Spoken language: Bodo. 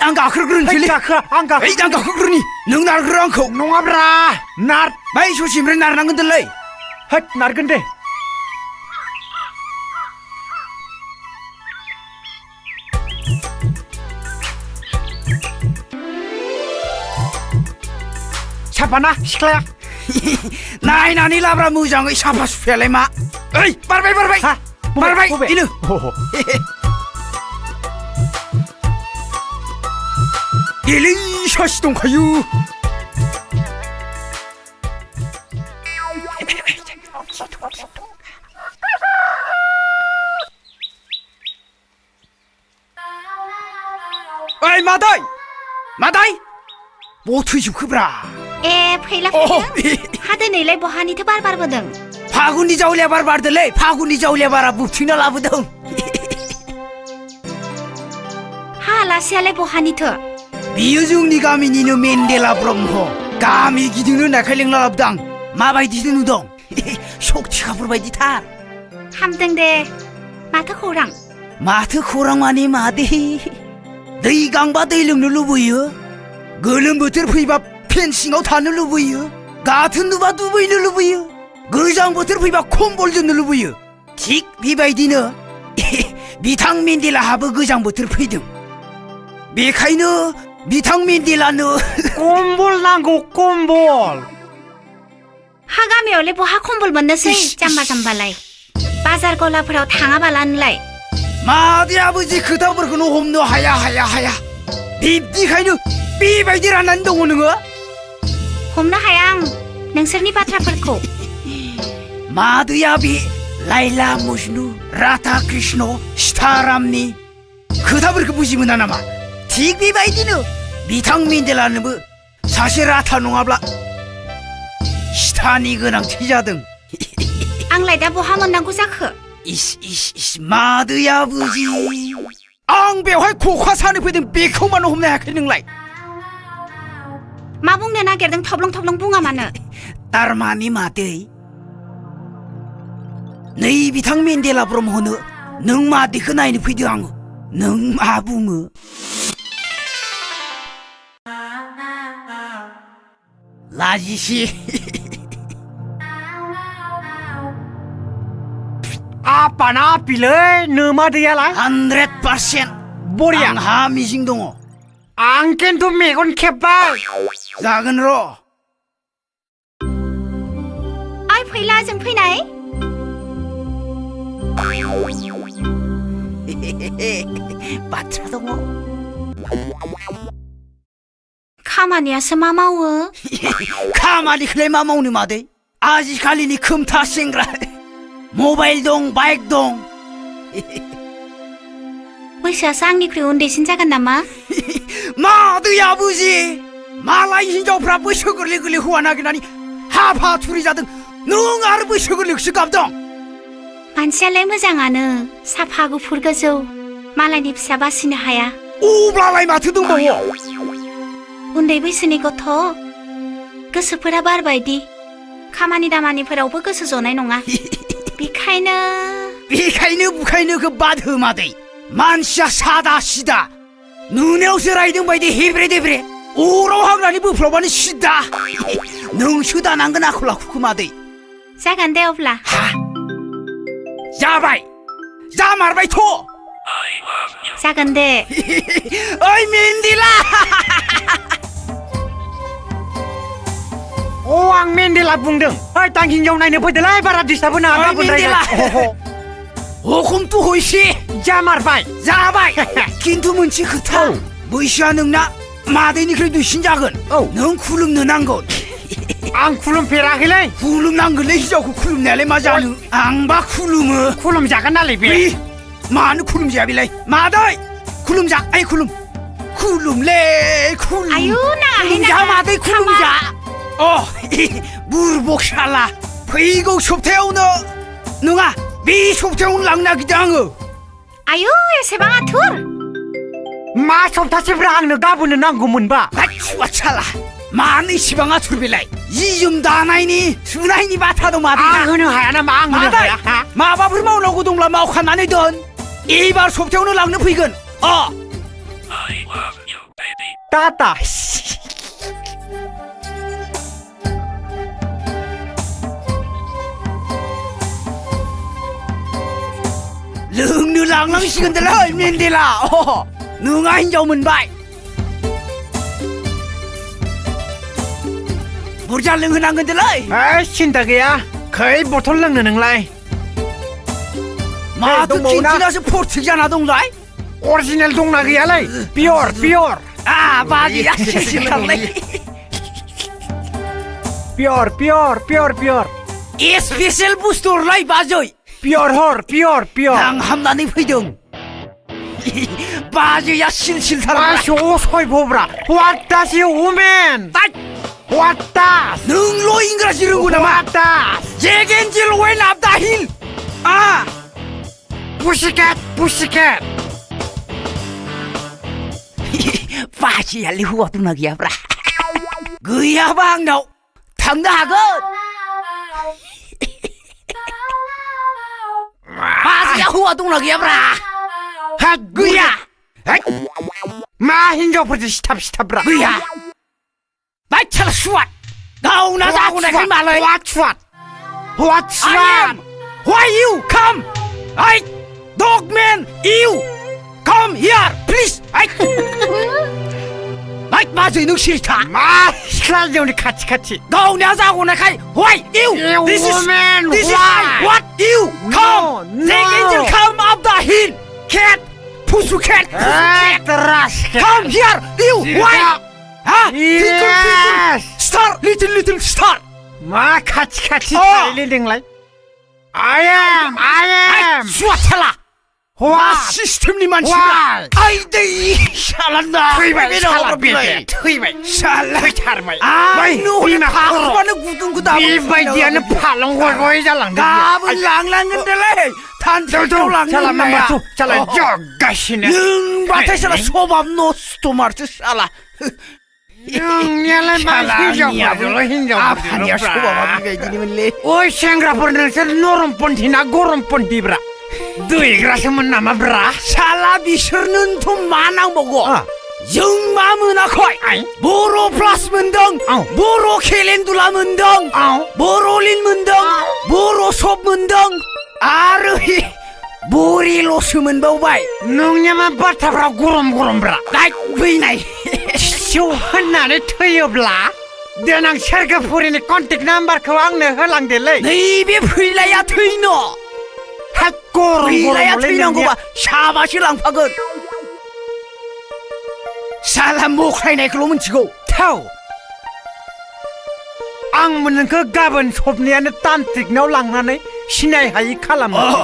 आं गाखोग्रोनोसैलै आं गाखोग्रोनि नों नारग्रो आंखौ नङाब्रा नार बै ससेनिफ्राय नारनांगोन दोनलै होद नारगोन दे साफाना सिख्लाया नायनानै लाब्रा मोजाङै साफा सुफायालाय मा ओइ बारबाय बेनो एलै सासि दंखायो ओइ मादै बहा थैजोबखोब्रा ए फैला हा दिनैलाय बहानिथो बार बारबोदों फागुननि जावलिया बार बारदोलै फागुननि जावलिया बारा बुथिंना लाबोदों हा आलासियालाय बहानिथो बियो जोंनि गामिनिनो मेन्देला ब्रह्म गामि गिदिंनो होननायखाय लिंना लाबोदों आं माबायदिथो नुदों सक्तिखाफोर बायदिथार हामदों दे माथो खौरां माने मादै दै गांबा दै लोंनो लुबैयो गोलोम बोथोर फैबा फेन सिङाव थानो लुबैयो गाथोन नुबा दुगैनो लुबैयो गोजां बोथोर फैबा खम्बल जोमनो लुबैयो थिग बेबायदिनो बिथां मेन्देलाहाबो गोजां बोथोर फैदों बेखायनो बिथां मेन्देलानो कम्बल नांगौ कम्बल हा गामियावलाय बहा कम्बल मोननोसै जाम्बालाय बाजार गलाफोराव थाङाबालानोलाय मादैयाबो जे खोथाफोरखौनो हमनो हाया बिब्दिखायनो बेबायदि राननानै दङ नोङो हमनो हाया आं नोंसोरनि बाथ्राफोरखौ मादैया बे लाइला मजनु राधा कृष्ण सीतारामनि खोथाफोरखौ बुजि मोना नामा थिग बेबायदिनो बिथां मेन्देलानोबो सासे राधा नङाब्ला सीतानि गोनांथि जादों आंलाय दा बहा मोननांगौ जाखो इस मादैया बुजि आं बेवहाय खखा सानो फैदों बेखौ मानो हमनो हायाखै नोंलाय मा बुंनो नागिरदों थब्लं बुङा मानो तारमाने मादै नै बिथां मेन्देला ब्रह्मनो नों मादैखौ नायनो फैदों आङो नों मा बुङो लाजिसि आपाना आपिलै नोमा दैयालाय 100% बरिया आंहा मिजिं दङ आं खिन्थु मेगन खेब्बाय जागोन र' आइ फैला जों फैनाय बाथ्रा दङ खामानियासो मा मावो खामानिखौलाय मा मावनो मादै आजिखालिनि खोमथा सेंग्रा मबाइल दं बाइक दं बैसोआसो आंनिख्रुइ उन्दैसिन जागोन नामा मादैया बुजि मालाय हिनजावफ्रा बैसो गोरलै हौवा नागिरनानै हाफा थुरि जादों नों आरो बैसो गोरलैखौसो गाबदों मानसियालाय मोजाङानो साफा गुफुर गोजौ मालायनि फिसा बासिनो हाया अब्लालाय माथो दंबावो उन्दै बैसोनि गथ' गोसोफोरा बारबायदि खामानि दामानिफोरावबो गोसो जनाय नङा बेखायनो बुखायनोखौ बाद हो मादै मानसिया सादा सिदा नुनायावसो रायदों बायदि हेब्रे देब्रे अराव हांनानै बोफ्लावबानो सिदा नोंसो दानांगोन आखल आखुखौ मादै जागोन दे अब्ला जाबाय जामारबायथ' जागोन दे ओइ मेन्देला आं मेन्देला बुंदों ओइ आं हिनजाव नायनो फैदोंलै बारा दिस्टार्ब होनो हाबा मेन्देला हुकुमथ' हयसे जामारबाय जाबाय खिन्थु मोनसे खोथा बैसोआ नोंना मादैनिख्रुइ दुइसिन जागोन नों खुलुमनो नांगोन आं खुलुमफेराखैलै खुलुमनांगोनलै हिनजावखौ खुलुमनायालाय मा जानो आंबा खुलुमो खुलुमजागोन नालाय बे मानो खुलुमजाया बेलाय मादै खुलुमजा खुलुमलै आयु खुलुमजा मादै खुलुमजा बुरबक साला फैगौ सप्तायावनो नङा बे सप्तायावनो लांनो नागिरदों आङो आयु एसेबां आथुर मा सप्तासेब्रा आंनो गाबोननो नांगौमोनबा साला मानो इसेबां आथुर बेलाय जि जोम दानायनि सुनायनि बाथ्रा दं मादै आं होनो हाया नामा आं होनो हाया माबाफोर मावनांगौ दंब्ला मावखानानै दोन एबार सप्तायावनो लांनो फैगोन 따따 lương lăng lăng xin cái lời mình đi là nương anh cho mình bại một gia lương năng cái lời 아 신다기야 거의 보통 럭는 능라이 mà 동무 tôi na. chỉ là sự phốt thực ra là đông lại 오리지널 동락이야라이 비얼 à bà gì á xin thằng này 비얼 special booster lại bà rồi 비얼 đang hâm nani phi đường bà gì á xin thằng này 아시 오소이 보브라 왔다시 오멘 왔다 nương lôi ingra 지르구나 마 왔다 제겐질 왜 납다 힐 à 부시켓 bà gì á liu hoạt tung kia bra người à bang đâu thằng đã cơ bà gì á hoạt tung kia bra 핫 người à 마힌저프지 시탑시탑라 người à bách thật soạt đâu nó ra con này cái mà lời 왓츠왓 I am why you come I dogman you come here please I bách bà gì nước 싫다 마 시간이 우리 같이 đâu nó ra con này cái why you this is why? what you come No. they can come up the hill cat pussycat 에트라시켓 come here you why 아 Yes. star little star 마 같이 달리등라이 I am 수아텔라 와 와 시스템님만 와. 아이데이 샬란다 트이바이 샬라비에 차르마이 아 누구나 가수하는 구둥구다 이바이디아는 팔롱골고이 잘랑데 가분 랑랑근들래 단체도 잘라만 맞춰 잘라 저가시네 능바테살라 소밥노 스토마르트 샬라 영년을 마시죠 아파니야 소밥아 비베지니면래 오이 생각보는 서 노름본티나 고름본티브라 너희 그라서면 남아브라 샬라 비셔는 돈 많아 먹어 아. 영마무나 코이 아이. 모로 플러스 문덩 아우. 모로 켈렌둘라 문덩 아우. 모로 린 문덩 모로 섭 문덩 아르히 모리로 숨은 바우바이 농냐만 바타브라 고름고름브라 나이 브이나이 시원하네 터여블라 너랑 셜가포리니 컨택 넘버 그 왕네 흘랑들래 내 입에 프일라야 트이노 프일라야 트이는 거봐 샤바시 랑파건 살람 목라이네 그러면 지고 타오 악문은 그 갑은 섭니안에 딴뜩 나올랑나네 신나이 하이 칼람